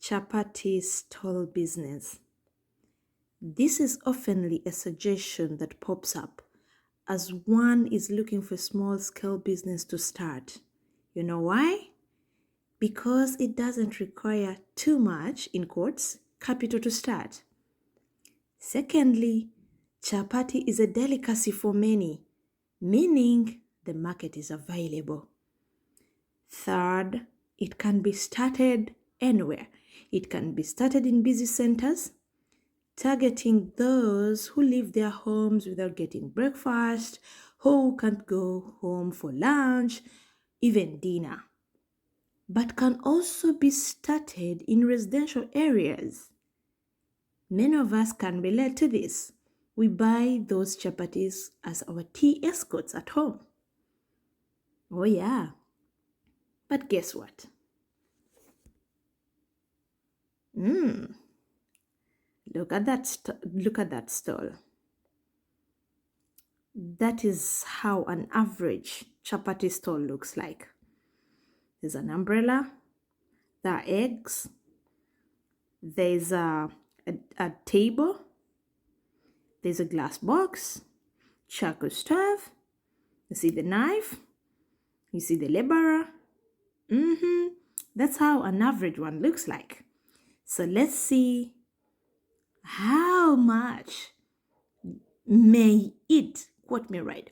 Chapatti stall business. This is oftenly a suggestion that pops up as one is looking for small scale business to start. You know why? Because it doesn't require too much, in quotes, capital to start. Secondly, chapati is a delicacy for many, meaning the market is available. Third, it can be started anywhere. It can be started in busy centers, targeting those who leave their homes without getting breakfast, who can't go home for lunch, even dinner, but can also be started in residential areas. Many of us can relate to this. We buy those chapatis as our tea escorts at home. Oh, yeah. But guess what? Look at that stall. That is how an average chapati stall looks like. There's an umbrella, there are eggs, there's a table, there's a glass box, charcoal stove, you see the knife, you see the laborer. That's how an average one looks like. So let's see how much may it, quote me right,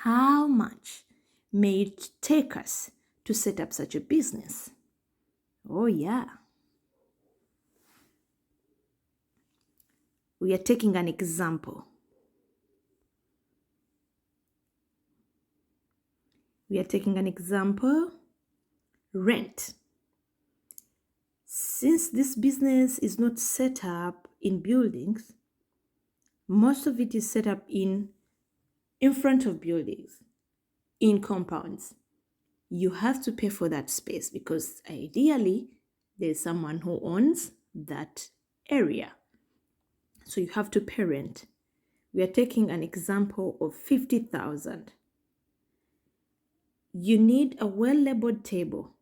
how much may it take us to set up such a business? Oh, yeah. We are taking an example. Rent. Since this business is not set up in buildings, most of it is set up in front of buildings, in compounds. You have to pay for that space because ideally there's someone who owns that area. So you have to pay rent. We are taking an example of 50,000. You need a well-labeled table.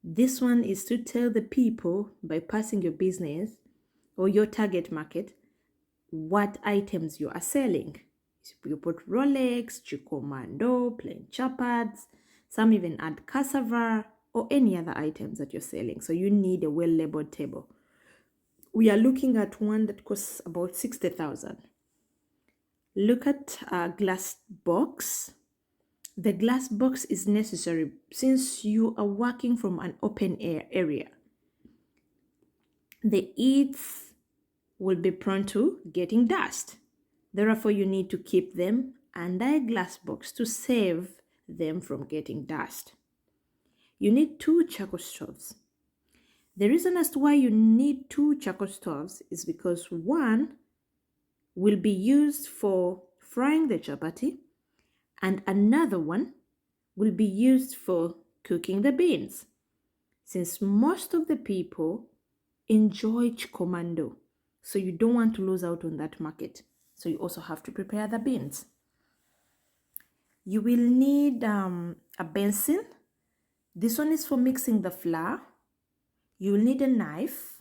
This one is to tell the people by passing your business or your target market what items you are selling. You put Rolex, Chicomando, plain chapads, some even add cassava or any other items that you're selling. So you need a well-labeled table. We are looking at one that costs about 60,000. Look at a glass box. The glass box is necessary since you are working from an open air area. The eats will be prone to getting dust. Therefore, you need to keep them under a glass box to save them from getting dust. You need 2 charcoal stoves. The reason as to why you need 2 charcoal stoves is because one will be used for frying the chapati and another one will be used for cooking the beans. Since most of the people enjoy chicomando, so you don't want to lose out on that market. So you also have to prepare the beans. You will need a basin. This one is for mixing the flour. You will need a knife,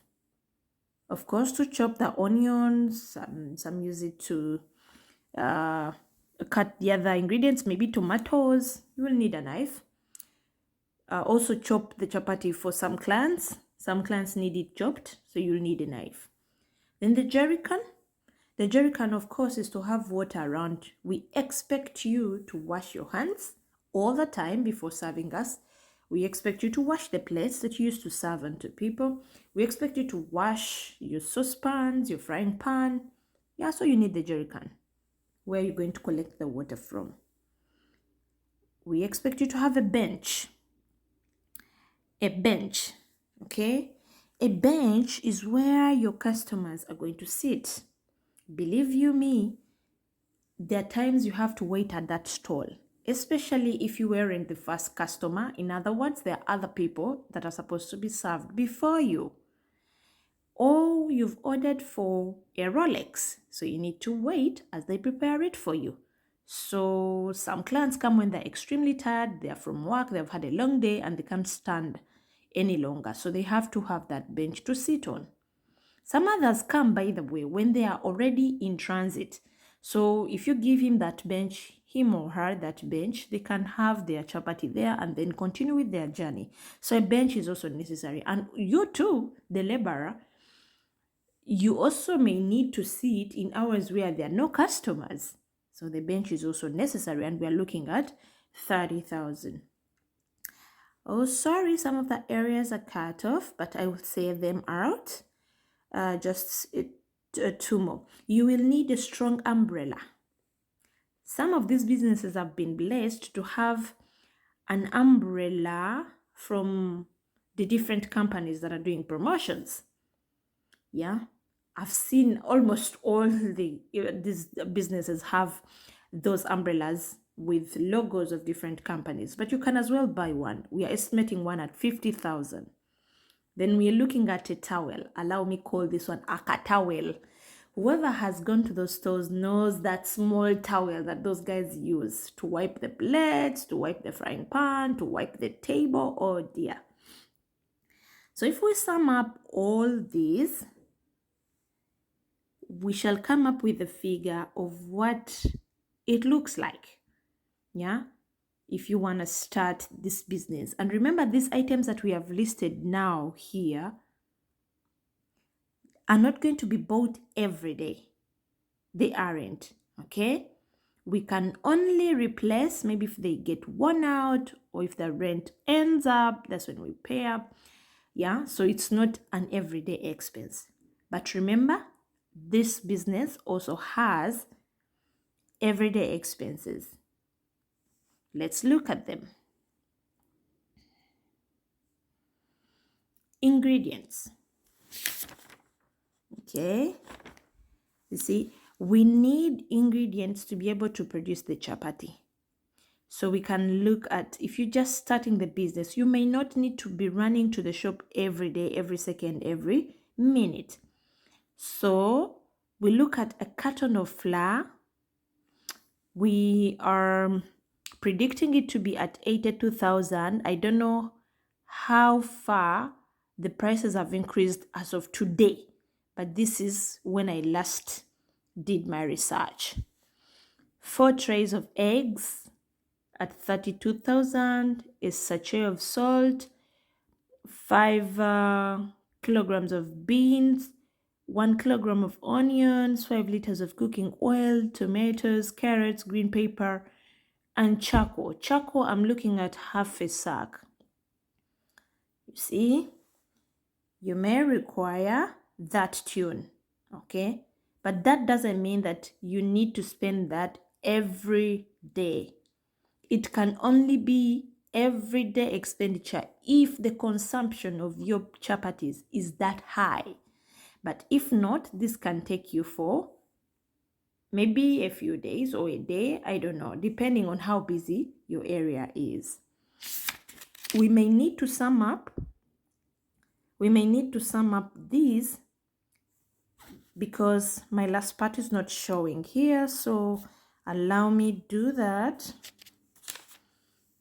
of course, to chop the onions. Some use it to cut the other ingredients, maybe tomatoes. You will need a knife. Also chop the chapati for some clans. Some clans need it chopped, so you'll need a knife. Then the jerrycan. The jerrycan, of course, is to have water around. We expect you to wash your hands all the time before serving us. We expect you to wash the plates that you used to serve unto people. We expect you to wash your saucepans, your frying pan. Yeah, so you need the jerrycan. Where are you going to collect the water from? We expect you to have a bench. Okay? A bench is where your customers are going to sit. Believe you me, there are times you have to wait at that stall, especially if you weren't the first customer. In other words, there are other people that are supposed to be served before you. Or you've ordered for a Rolex, so you need to wait as they prepare it for you. So some clients come when they're extremely tired, they're from work, they've had a long day, and they can't stand any longer. So they have to have that bench to sit on. Some others come, by the way, when they are already in transit. So if you give him that bench, him or her that bench, they can have their chapati there and then continue with their journey. So a bench is also necessary. And you too, the laborer, you also may need to sit in hours where there are no customers. So the bench is also necessary, and we are looking at 30,000. Oh, sorry, some of the areas are cut off, but I will say them out. Just two more. You will need a strong umbrella. Some of these businesses have been blessed to have an umbrella from the different companies that are doing promotions. Yeah, I've seen almost all these businesses have those umbrellas with logos of different companies, but you can as well buy one. We are estimating one at 50,000. Then we are looking at a towel. Allow me call this one aka towel. Whoever has gone to those stores knows that small towel that those guys use to wipe the plates, to wipe the frying pan, to wipe the table. Oh dear. So if we sum up all these, we shall come up with a figure of what it looks like. Yeah, if you want to start this business. And remember, these items that we have listed now here are not going to be bought every day. They aren't, okay? We can only replace, maybe if they get worn out or if the rent ends up, that's when we pay up. Yeah, so it's not an everyday expense. But remember, this business also has everyday expenses. Let's look at them. Ingredients. Okay, you see, we need ingredients to be able to produce the chapati. So we can look at, if you're just starting the business, you may not need to be running to the shop every day, every second, every minute. So we look at a carton of flour. We are predicting it to be at 82,000. I don't know how far the prices have increased as of today, but this is when I last did my research. 4 trays of eggs at 32,000, a sachet of salt, 5 kilograms of beans, 1 kilogram of onions, 5 liters of cooking oil, tomatoes, carrots, green pepper, and charcoal. Charcoal, I'm looking at half a sack. You see, you may require that tune, okay? But that doesn't mean that you need to spend that every day. It can only be everyday expenditure if the consumption of your chapatis is that high. But if not, this can take you for maybe a few days or a day, I don't know, depending on how busy your area is. We may need to sum up these because my last part is not showing here, so allow me do that.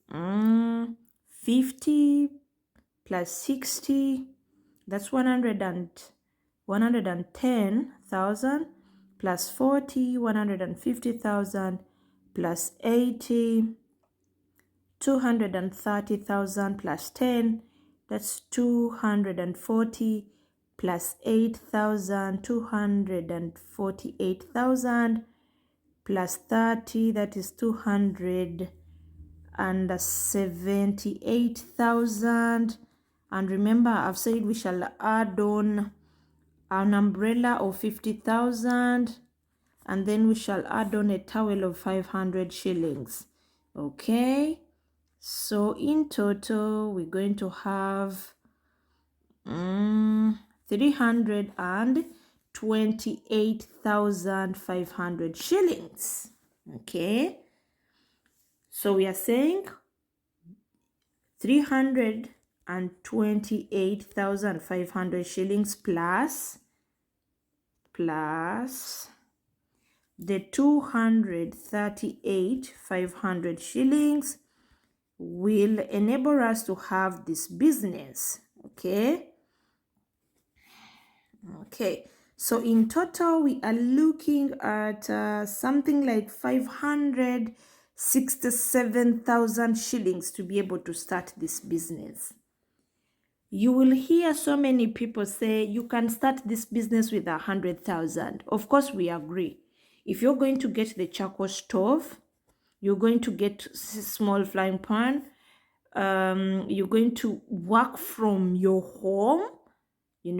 50 plus 60, that's 110,000 plus 40, 150,000 plus 80, 230,000 plus 10, that's 240 plus 8,000, 248,000 plus 30, that is 278,000. And remember, I've said we shall add on an umbrella of 50,000, and then we shall add on a towel of 500 shillings. Okay, so in total we're going to have 328,500 shillings. Okay, so we are saying 328,500 shillings plus the 238,500 shillings will enable us to have this business. Okay. Okay. So in total, we are looking at something like 567,000 shillings to be able to start this business. You will hear so many people say you can start this business with 100,000. Of course, we agree. If you're going to get the charcoal stove, you're going to get small frying pan, you're going to work from your home, you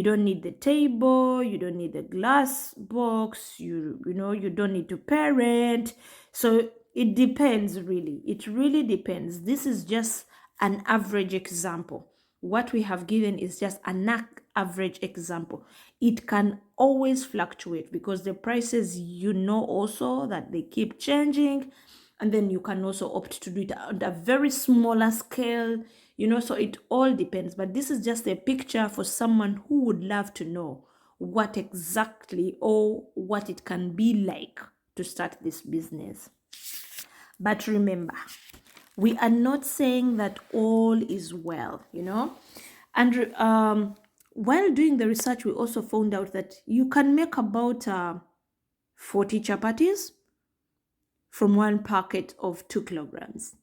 don't need the table, you don't need the glass box, you don't need to parent. So it depends, really. It really depends. This is just an average example. What we have given is just an average example. It can always fluctuate because the prices, also that they keep changing. And then you can also opt to do it on a very smaller scale, so it all depends. But this is just a picture for someone who would love to know what exactly or what it can be like to start this business. But remember, we are not saying that all is well, And while doing the research, we also found out that you can make about 40 chapatis from one packet of 2 kilograms.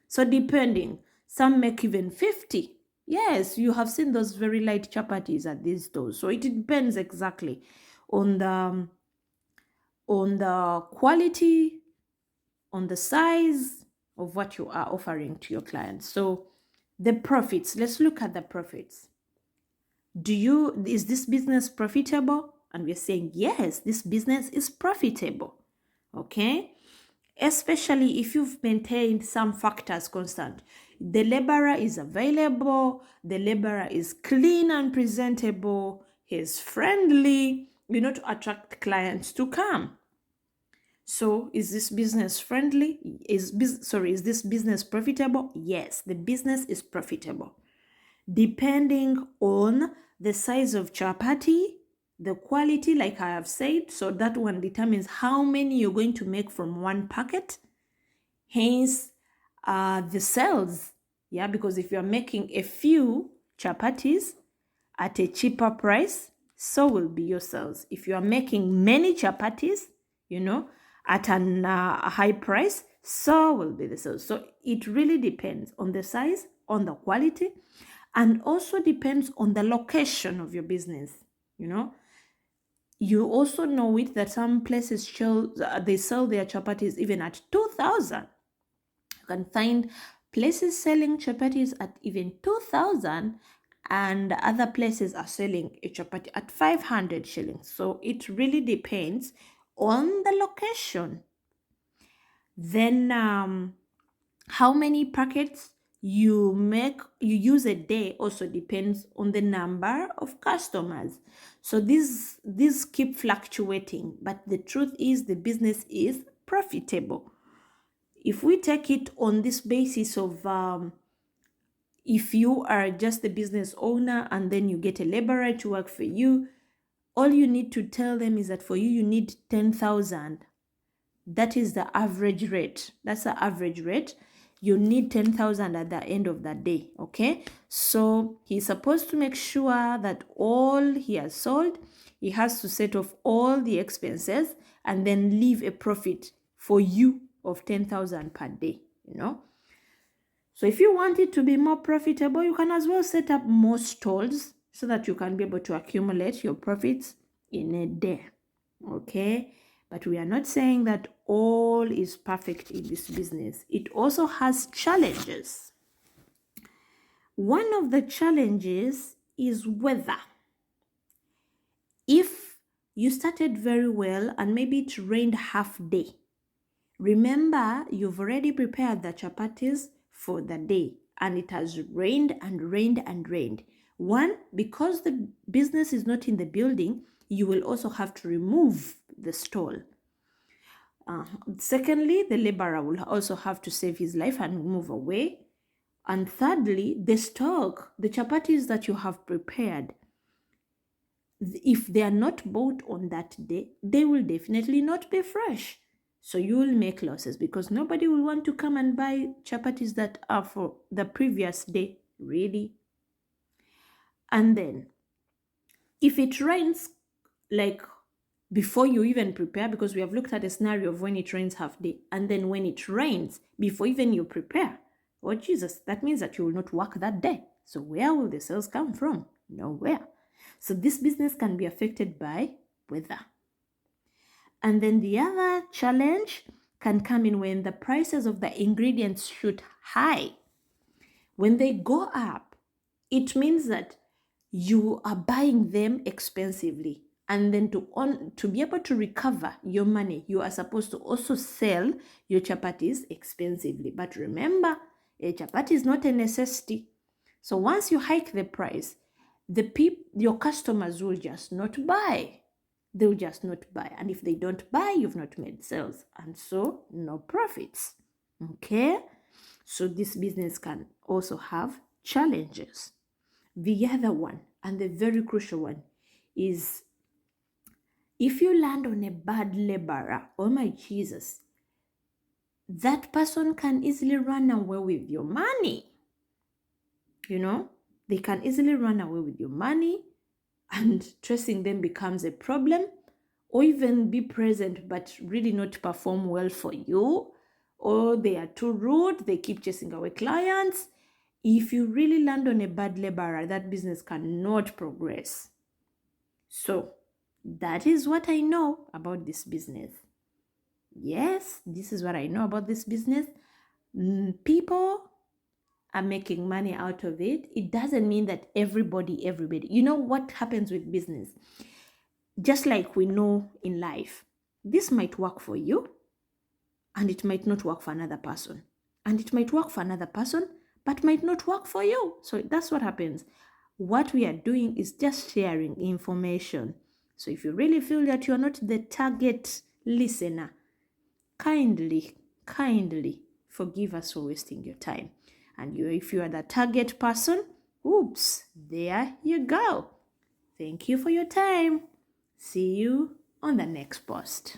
So depending, some make even 50. Yes, you have seen those very light chapatis at these stores. So it depends exactly on the quality, on the size of what you are offering to your clients. So the profits, let's look at the profits. Is this business profitable? And we're saying, yes, this business is profitable. Okay. Especially if you've maintained some factors constant. The laborer is available, the laborer is clean and presentable, he's friendly, to attract clients to come. So is this business friendly? Is this business profitable? Yes, the business is profitable. Depending on the size of chapati, the quality, like I have said, so that one determines how many you're going to make from one packet. Hence, the sales, because if you're making a few chapatis at a cheaper price, so will be your sales. If you are making many chapatis, at a high price, so will be the sales. So it really depends on the size, on the quality, and also depends on the location of your business. You also know it that some places they sell their chapatis even at 2,000. You can find places selling chapatis at even 2,000, and other places are selling a chapati at 500 shillings. So it really depends on the location. Then how many packets you use a day also depends on the number of customers. So these keep fluctuating, but the truth is the business is profitable. If we take it on this basis of if you are just the business owner and then you get a laborer to work for you, all you need to tell them is that for you need 10,000. That is the average rate. That's the average rate. You need 10,000 at the end of the day, okay? So he's supposed to make sure that all he has sold, he has to set off all the expenses and then leave a profit for you of 10,000 per day, So if you want it to be more profitable, you can as well set up more stalls so that you can be able to accumulate your profits in a day, okay? But we are not saying that all is perfect in this business. It also has challenges. One of the challenges is weather. If you started very well and maybe it rained half day, remember you've already prepared the chapatis for the day and it has rained and rained and rained. One, because the business is not in the building, you will also have to remove the stall. Secondly, the laborer will also have to save his life and move away. And thirdly, the stock, the chapatis that you have prepared, if they are not bought on that day, they will definitely not be fresh. So you will make losses because nobody will want to come and buy chapatis that are for the previous day. Really? And then if it rains, like before you even prepare, because we have looked at a scenario of when it rains half day, and then when it rains, before even you prepare, oh Jesus, that means that you will not work that day. So where will the sales come from? Nowhere. So this business can be affected by weather. And then the other challenge can come in when the prices of the ingredients shoot high. When they go up, it means that you are buying them expensively. And then to be able to recover your money, you are supposed to also sell your chapatis expensively. But remember, a chapati is not a necessity. So once you hike the price, your customers will just not buy. They'll just not buy. And if they don't buy, you've not made sales. And so no profits. Okay? So this business can also have challenges. The other one, and the very crucial one, is if you land on a bad laborer, oh my Jesus, that person can easily run away with your money. You know, they can easily run away with your money, and tracing them becomes a problem, or even be present but really not perform well for you, or they are too rude, they keep chasing away clients. If you really land on a bad laborer, that business cannot progress. So that is what I know about this business. Yes, this is what I know about this business. People are making money out of it. It doesn't mean that everybody, you know what happens with business? Just like we know in life, this might work for you and it might not work for another person. And it might work for another person, but might not work for you. So that's what happens. What we are doing is just sharing information. So if you really feel that you're not the target listener, kindly forgive us for wasting your time. And if you are the target person, oops, there you go. Thank you for your time. See you on the next post.